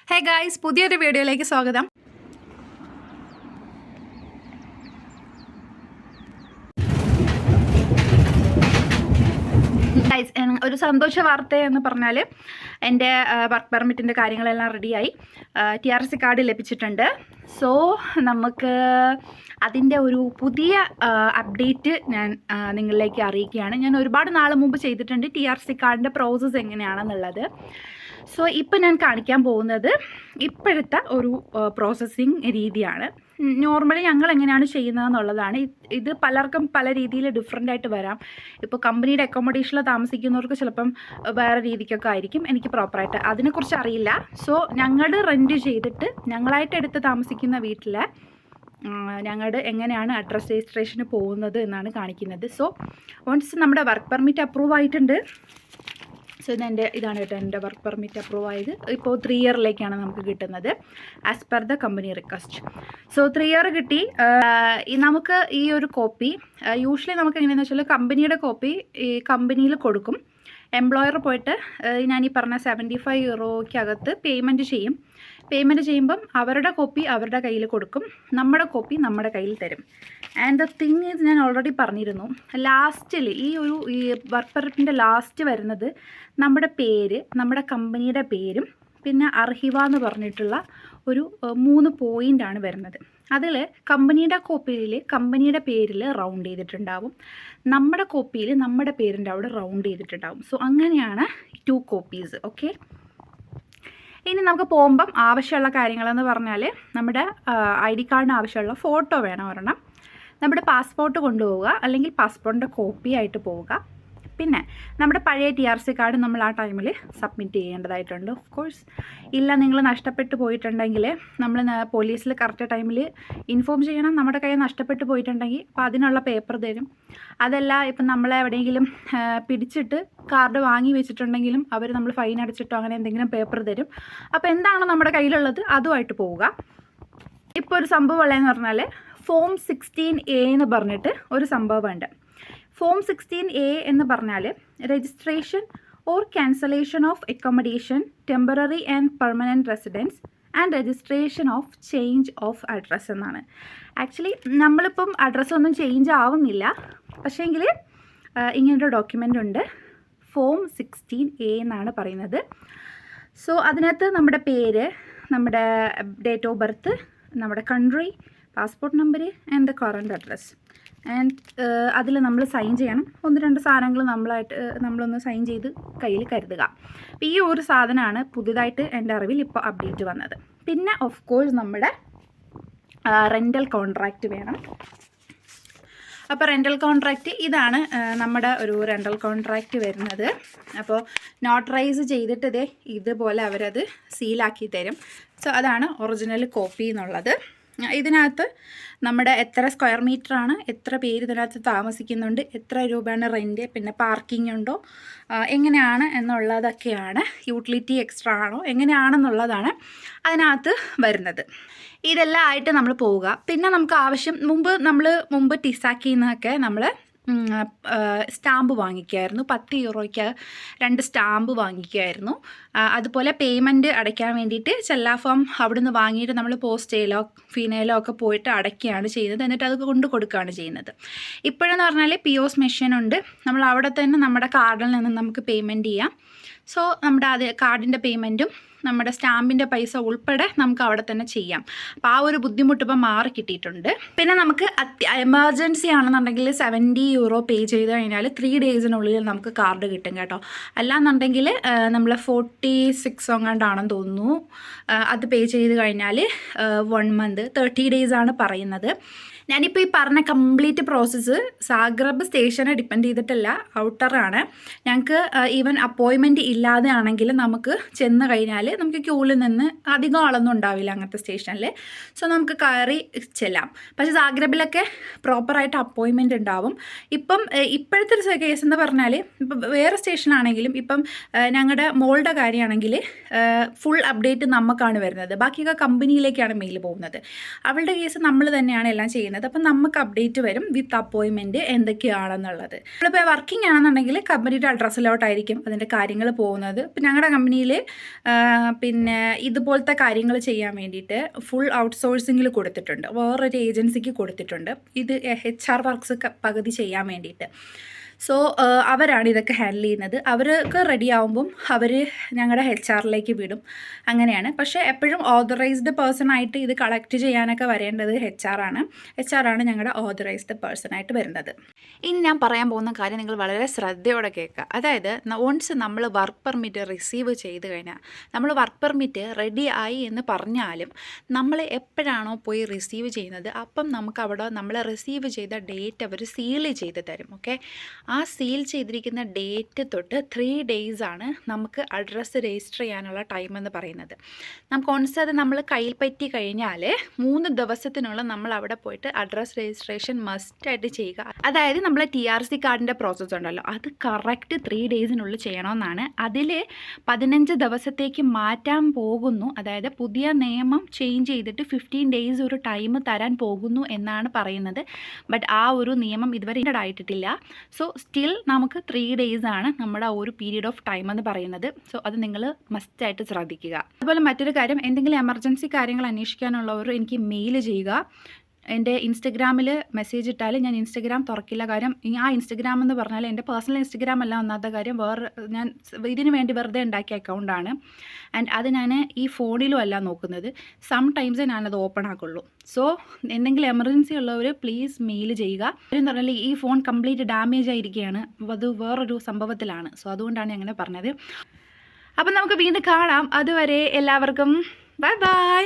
Hey guys, പുതിയൊരു വീഡിയോയിലേക്ക് സ്വാഗതം. ഗൈസ്, ഒരു സന്തോഷ വാർത്ത എന്ന് പറഞ്ഞാൽ എൻ്റെ വർക്ക് പെർമിറ്റിൻ്റെ കാര്യങ്ങളെല്ലാം റെഡിയായി. TRC കാർഡ് ലഭിച്ചിട്ടുണ്ട്. സോ നമുക്ക് അതിൻ്റെ ഒരു പുതിയ അപ്ഡേറ്റ് ഞാൻ നിങ്ങളിലേക്ക് അറിയിക്കുകയാണ്. ഞാൻ ഒരുപാട് നാൾ മുമ്പ് ചെയ്തിട്ടുണ്ട് TRC കാർഡിൻ്റെ പ്രോസസ്സ് എങ്ങനെയാണെന്നുള്ളത്. സോ ഇപ്പം ഞാൻ കാണിക്കാൻ പോകുന്നത് ഇപ്പോഴത്തെ ഒരു പ്രോസസ്സിങ് രീതിയാണ്. നോർമലി ഞങ്ങൾ എങ്ങനെയാണ് ചെയ്യുന്നതെന്നുള്ളതാണ്. ഇത് പലർക്കും പല രീതിയിൽ ഡിഫറെൻ്റ് ആയിട്ട് വരാം. ഇപ്പോൾ കമ്പനിയുടെ അക്കോമഡേഷനിൽ താമസിക്കുന്നവർക്ക് ചിലപ്പം വേറെ രീതിക്കൊക്കെ ആയിരിക്കും. എനിക്ക് പ്രോപ്പറായിട്ട് അതിനെക്കുറിച്ച് അറിയില്ല. സോ ഞങ്ങൾ റെൻറ്റ് ചെയ്തിട്ട് ഞങ്ങളായിട്ട് എടുത്ത് താമസിക്കുന്ന വീട്ടിൽ ഞങ്ങളുടെ എങ്ങനെയാണ് അഡ്രസ് രജിസ്ട്രേഷന് പോകുന്നത് എന്നാണ് കാണിക്കുന്നത്. സോ വൺസ് നമ്മുടെ വർക്ക് പെർമിറ്റ് അപ്രൂവ് ആയിട്ടുണ്ട്. സോ ഇതാണ് കേട്ടോ എൻ്റെ വർക്ക് പെർമിറ്റ് അപ്രൂവ് ആയത്. ഇപ്പോൾ 3 ഇയറിലേക്കാണ് നമുക്ക് കിട്ടുന്നത് as per the company request. So 3 year കിട്ടി. നമുക്ക് ഈ ഒരു കോപ്പി യൂഷ്വലി നമുക്ക് എങ്ങനെയാണെന്ന് വെച്ചാൽ കമ്പനിയുടെ കോപ്പി ഈ കമ്പനിയിൽ കൊടുക്കും. എംപ്ലോയർ പോയിട്ട് ഞാൻ ഈ പറഞ്ഞ 75 യൂറോയ്ക്കകത്ത് പേയ്മെൻറ്റ് ചെയ്യും. പേയ്മെൻറ്റ് ചെയ്യുമ്പം അവരുടെ കോപ്പി അവരുടെ കയ്യിൽ കൊടുക്കും, നമ്മുടെ കോപ്പി നമ്മുടെ കയ്യിൽ തരും. ആൻഡ് ദ തിങ് ഈസ്, ഞാൻ ഓൾറെഡി പറഞ്ഞിരുന്നു, ലാസ്റ്റിൽ ഈ വർക്ക് പെർമിറ്റിൻ്റെ ലാസ്റ്റ് വരുന്നത് നമ്മുടെ പേര്, നമ്മുടെ കമ്പനിയുടെ പേരും പിന്നെ അർഹിവ എന്ന് പറഞ്ഞിട്ടുള്ള ഒരു 3 പോയിൻ്റാണ് വരുന്നത്. അതിൽ കമ്പനിയുടെ കോപ്പിയിൽ കമ്പനിയുടെ പേരിൽ റൗണ്ട് ചെയ്തിട്ടുണ്ടാവും, നമ്മുടെ കോപ്പിയിൽ നമ്മുടെ പേരിൻ്റെ അവിടെ റൗണ്ട് ചെയ്തിട്ടുണ്ടാവും. സോ അങ്ങനെയാണ് 2 കോപ്പീസ്. ഓക്കെ, ഇനി നമുക്ക് പോകുമ്പം ആവശ്യമുള്ള കാര്യങ്ങളെന്ന് പറഞ്ഞാൽ നമ്മുടെ ID കാർഡിന് ആവശ്യമുള്ള ഫോട്ടോ വേണം ഒരെണ്ണം, നമ്മുടെ പാസ്പോർട്ട് കൊണ്ടുപോവുക അല്ലെങ്കിൽ പാസ്പോർട്ടിൻ്റെ കോപ്പി ആയിട്ട് പോവുക. പിന്നെ നമ്മുടെ പഴയ TRC കാർഡ് നമ്മൾ ആ ടൈമിൽ സബ്മിറ്റ് ചെയ്യേണ്ടതായിട്ടുണ്ട്. ഓഫ് കോഴ്സ് ഇല്ല, നിങ്ങൾ നഷ്ടപ്പെട്ടു പോയിട്ടുണ്ടെങ്കിൽ നമ്മൾ പോലീസിൽ കറക്റ്റ് ടൈമിൽ ഇൻഫോം ചെയ്യണം. നമ്മുടെ കയ്യിൽ നഷ്ടപ്പെട്ടു പോയിട്ടുണ്ടെങ്കിൽ അപ്പോൾ അതിനുള്ള പേപ്പർ തരും. അതല്ല, ഇപ്പം നമ്മളെ എവിടെയെങ്കിലും പിടിച്ചിട്ട് കാർഡ് വാങ്ങി വെച്ചിട്ടുണ്ടെങ്കിലും അവർ നമ്മൾ ഫൈൻ അടിച്ചിട്ടോ അങ്ങനെ എന്തെങ്കിലും പേപ്പർ തരും. അപ്പോൾ എന്താണ് നമ്മുടെ കയ്യിലുള്ളത് അതുമായിട്ട് പോവുക. ഇപ്പോൾ ഒരു സംഭവം ഉള്ളതെന്ന് പറഞ്ഞാൽ ഫോം 16A എന്ന് പറഞ്ഞിട്ട് ഒരു സംഭവമുണ്ട്. ഫോം 16A എന്ന് പറഞ്ഞാൽ registration or cancellation of accommodation, temporary and permanent residence and registration of change of address എന്നാണ്. ആക്ച്വലി നമ്മളിപ്പം അഡ്രസ്സൊന്നും ചേഞ്ച് ആവുന്നില്ല, പക്ഷേങ്കിൽ ഇങ്ങനൊരു ഡോക്യുമെൻ്റ് ഉണ്ട്, ഫോം 16A എന്നാണ് പറയുന്നത്. സോ അതിനകത്ത് നമ്മുടെ പേര്, നമ്മുടെ ഡേറ്റ് ഓഫ് ബർത്ത്, നമ്മുടെ country, passport number and the current address. And അതിൽ നമ്മൾ സൈൻ ചെയ്യണം. 1-2 സാധനങ്ങൾ നമ്മളൊന്ന് സൈൻ ചെയ്ത് കയ്യിൽ കരുതുക. അപ്പോൾ ഈ ഒരു സാധനമാണ് പുതുതായിട്ട് എൻ്റെ അറിവിൽ ഇപ്പോൾ അപ്ഡേറ്റ് വന്നത്. പിന്നെ ഓഫ് കോഴ്സ് നമ്മുടെ റെൻ്റൽ കോൺട്രാക്റ്റ് വേണം. അപ്പോൾ റെൻ്റൽ കോൺട്രാക്റ്റ് ഇതാണ് നമ്മുടെ ഒരു റെൻ്റൽ കോൺട്രാക്റ്റ് വരുന്നത്. അപ്പോൾ നോട്ടറൈസ് ചെയ്തിട്ട് ഇതുപോലെ അവരത് സീലാക്കി തരും. സോ അതാണ് ഒറിജിനൽ കോപ്പി എന്നുള്ളത്. ഇതിനകത്ത് നമ്മുടെ എത്ര സ്ക്വയർ മീറ്ററാണ്, എത്ര പേര് ഇതിനകത്ത് താമസിക്കുന്നുണ്ട്, എത്ര രൂപയാണ് റെൻറ്റ്, പിന്നെ പാർക്കിംഗ് ഉണ്ടോ, എങ്ങനെയാണ് എന്നുള്ളതൊക്കെയാണ്, യൂട്ടിലിറ്റി എക്സ്ട്രാ ആണോ എങ്ങനെയാണെന്നുള്ളതാണ് അതിനകത്ത് വരുന്നത്. ഇതെല്ലാം ആയിട്ട് നമ്മൾ പോവുക. പിന്നെ നമുക്ക് ആവശ്യം മുമ്പ് ടിസാക്കിൽ നിന്നൊക്കെ നമ്മൾ സ്റ്റാമ്പ് വാങ്ങിക്കുമായിരുന്നു. 10 യൂറോയ്ക്ക് 2 സ്റ്റാമ്പ് വാങ്ങിക്കുമായിരുന്നു. അതുപോലെ പേയ്മെൻറ്റ് അടയ്ക്കാൻ വേണ്ടിയിട്ട് ചെല്ലാഫോം അവിടുന്ന് വാങ്ങിയിട്ട് നമ്മൾ പോസ്റ്റയിലോ ഫിനയിലോ ഒക്കെ പോയിട്ട് അടയ്ക്കുകയാണ് ചെയ്യുന്നത്. എന്നിട്ട് അത് കൊണ്ട് കൊടുക്കുകയാണ് ചെയ്യുന്നത്. ഇപ്പോഴെന്ന് പറഞ്ഞാൽ POS മെഷീൻ ഉണ്ട്, നമ്മൾ അവിടെ തന്നെ നമ്മുടെ കാർഡിൽ നിന്ന് നമുക്ക് പേയ്മെൻറ്റ് ചെയ്യാം. സോ നമ്മുടെ കാർഡിൻ്റെ പേയ്മെൻറ്റും നമ്മുടെ സ്റ്റാമ്പിൻ്റെ പൈസ ഉൾപ്പെടെ നമുക്ക് അവിടെ തന്നെ ചെയ്യാം. അപ്പോൾ ആ ഒരു ബുദ്ധിമുട്ട് ഇപ്പം മാറി കിട്ടിയിട്ടുണ്ട്. പിന്നെ നമുക്ക് എമർജൻസി ആണെന്നുണ്ടെങ്കിൽ 70 യൂറോ പേ ചെയ്ത് കഴിഞ്ഞാൽ 3 ഡേയ്സിനുള്ളിൽ നമുക്ക് കാർഡ് കിട്ടും കേട്ടോ. അല്ലാന്നുണ്ടെങ്കിൽ നമ്മൾ 46 എങ്ങാണ്ടാണെന്ന് തോന്നുന്നു, അത് പേ ചെയ്ത് കഴിഞ്ഞാൽ 1 മന്ത് 30 ഡേയ്സ് ആണ് പറയുന്നത്. ഞാനിപ്പോൾ ഈ പറഞ്ഞ കംപ്ലീറ്റ് പ്രോസസ്സ് സാഗ്രബ് സ്റ്റേഷനെ ഡിപ്പെൻഡ് ചെയ്തിട്ടല്ല, ഔട്ടറാണ്. ഞങ്ങൾക്ക് ഈവൻ അപ്പോയിൻമെൻറ്റ് ഇല്ലാതെ ആണെങ്കിൽ നമുക്ക് ചെന്ന് കഴിഞ്ഞാൽ നമുക്ക് ക്യൂവിൽ നിന്ന് അധികം ആളൊന്നും ഉണ്ടാവില്ല അങ്ങനത്തെ സ്റ്റേഷനിൽ. സോ നമുക്ക് കയറി ചെല്ലാം. പക്ഷേ സാഗ്രബിലൊക്കെ പ്രോപ്പറായിട്ട് അപ്പോയിൻമെൻറ്റ് ഉണ്ടാവും. ഇപ്പോഴത്തെ ഒരു കേസ് എന്ന് പറഞ്ഞാൽ ഇപ്പം വേറെ സ്റ്റേഷനാണെങ്കിലും ഇപ്പം ഞങ്ങളുടെ മോളുടെ കാര്യമാണെങ്കിൽ ഫുൾ അപ്ഡേറ്റ് നമുക്കാണ് വരുന്നത്, ബാക്കിയൊക്കെ കമ്പനിയിലേക്കാണ് മെയിൽ പോകുന്നത്. അവളുടെ കേസ് നമ്മൾ തന്നെയാണ് എല്ലാം ചെയ്യുന്നത്. അപ്പം നമുക്ക് അപ്ഡേറ്റ് വരും വിത്ത് അപ്പോയിൻമെൻറ്റ് എന്തൊക്കെയാണെന്നുള്ളത്. നമ്മളിപ്പോൾ വർക്കിംഗ് ആണെന്നുണ്ടെങ്കിൽ കമ്പനിയുടെ അഡ്രസ്സിലോട്ടായിരിക്കും അതിൻ്റെ കാര്യങ്ങൾ പോകുന്നത്. ഇപ്പം ഞങ്ങളുടെ കമ്പനിയിൽ പിന്നെ ഇതുപോലത്തെ കാര്യങ്ങൾ ചെയ്യാൻ വേണ്ടിയിട്ട് ഫുൾ ഔട്ട്സോഴ്സിങ്ങിൽ കൊടുത്തിട്ടുണ്ട്, വേറൊരു ഏജൻസിക്ക് കൊടുത്തിട്ടുണ്ട് ഇത് HR വർക്ക്സ് പകുതി ചെയ്യാൻ വേണ്ടിയിട്ട്. സോ അവരാണ് ഇതൊക്കെ ഹാൻഡിൽ ചെയ്യുന്നത്. അവർക്ക് റെഡി ആകുമ്പം അവർ ഞങ്ങളുടെ HR വിടും, അങ്ങനെയാണ്. പക്ഷേ എപ്പോഴും ഓതറൈസ്ഡ് പേഴ്സൺ ആയിട്ട് ഇത് കളക്ട് ചെയ്യാനൊക്കെ വരേണ്ടത് HR ആണ് ഞങ്ങളുടെ ഓതറൈസ്ഡ് പേഴ്സൺ ആയിട്ട് വരുന്നത്. ഇനി ഞാൻ പറയാൻ പോകുന്ന കാര്യം നിങ്ങൾ വളരെ ശ്രദ്ധയോടെ കേൾക്കുക. അതായത് വൺസ് നമ്മൾ വർക്ക് പെർമിറ്റ് റിസീവ് ചെയ്ത് കഴിഞ്ഞാൽ, നമ്മൾ വർക്ക് പെർമിറ്റ് റെഡി ആയി എന്ന് പറഞ്ഞാലും നമ്മൾ എപ്പോഴാണോ പോയി റിസീവ് ചെയ്യുന്നത് അപ്പം നമുക്ക് അവിടെ നമ്മൾ റിസീവ് ചെയ്ത ഡേറ്റ് അവർ സീൽ ചെയ്ത് തരും. ഓക്കെ, ആ സീൽ ചെയ്തിരിക്കുന്ന ഡേറ്റ് തൊട്ട് 3 days ആണ് നമുക്ക് അഡ്രസ്സ് രജിസ്റ്റർ ചെയ്യാനുള്ള ടൈം എന്ന് പറയുന്നത്. നമുക്ക് ഒൺസ് അത് നമ്മൾ കയ്യിൽ പറ്റി കഴിഞ്ഞാൽ 3 ദിവസത്തിനുള്ളിൽ നമ്മൾ അവിടെ പോയിട്ട് അഡ്രസ്സ് രജിസ്ട്രേഷൻ മസ്റ്റായിട്ട് ചെയ്യുക. അതായത് നമ്മൾ TRC കാർഡിൻ്റെ പ്രോസസ്സ് ഉണ്ടല്ലോ, അത് കറക്റ്റ് 3 daysനുള്ളിൽ ചെയ്യണമെന്നാണ്. അതിൽ 15 ദിവസത്തേക്ക് മാറ്റാൻ പോകുന്നു. അതായത് പുതിയ നിയമം ചേഞ്ച് ചെയ്തിട്ട് 15 days ഒരു ടൈം തരാൻ പോകുന്നു എന്നാണ് പറയുന്നത്. ബട്ട് ആ ഒരു നിയമം ഇതുവരെ ആയിട്ടില്ല. സോ സ്റ്റിൽ നമുക്ക് 3 days ആണ് നമ്മുടെ ആ ഒരു പീരീഡ് ഓഫ് ടൈം എന്ന് പറയുന്നത്. സോ അത് നിങ്ങൾ മസ്റ്റായിട്ട് ശ്രദ്ധിക്കുക. അതുപോലെ മറ്റൊരു കാര്യം, എന്തെങ്കിലും എമർജൻസി കാര്യങ്ങൾ അന്വേഷിക്കാനുള്ളവർ എനിക്ക് മെയിൽ ചെയ്യുക. എൻ്റെ ഇൻസ്റ്റഗ്രാമിൽ മെസ്സേജ് ഇട്ടാൽ ഞാൻ ഇൻസ്റ്റഗ്രാം തുറക്കില്ല. കാര്യം ആ ഇൻസ്റ്റഗ്രാം എന്ന് പറഞ്ഞാൽ എൻ്റെ പേഴ്സണൽ ഇൻസ്റ്റഗ്രാം അല്ല. ഒന്നാമത്തെ കാര്യം, ഞാൻ ഇതിന് വേണ്ടി വെറുതെ ഉണ്ടാക്കിയ അക്കൗണ്ടാണ്. ആൻഡ് അത് ഞാൻ ഈ ഫോണിലും അല്ല നോക്കുന്നത്, സം ടൈംസേ ഞാനത് ഓപ്പൺ ആക്കുള്ളൂ. സോ എന്തെങ്കിലും എമർജൻസി ഉള്ളവർ പ്ലീസ് മെയിൽ ചെയ്യുക. എന്ന് പറഞ്ഞാൽ ഈ ഫോൺ കംപ്ലീറ്റ് ഡാമേജ് ആയിരിക്കുകയാണ്, അത് വേറൊരു സംഭവത്തിലാണ്. സോ അതുകൊണ്ടാണ് അങ്ങനെ പറഞ്ഞത്. അപ്പം നമുക്ക് വീണ്ടും കാണാം. അതുവരെ എല്ലാവർക്കും ബൈ ബൈ.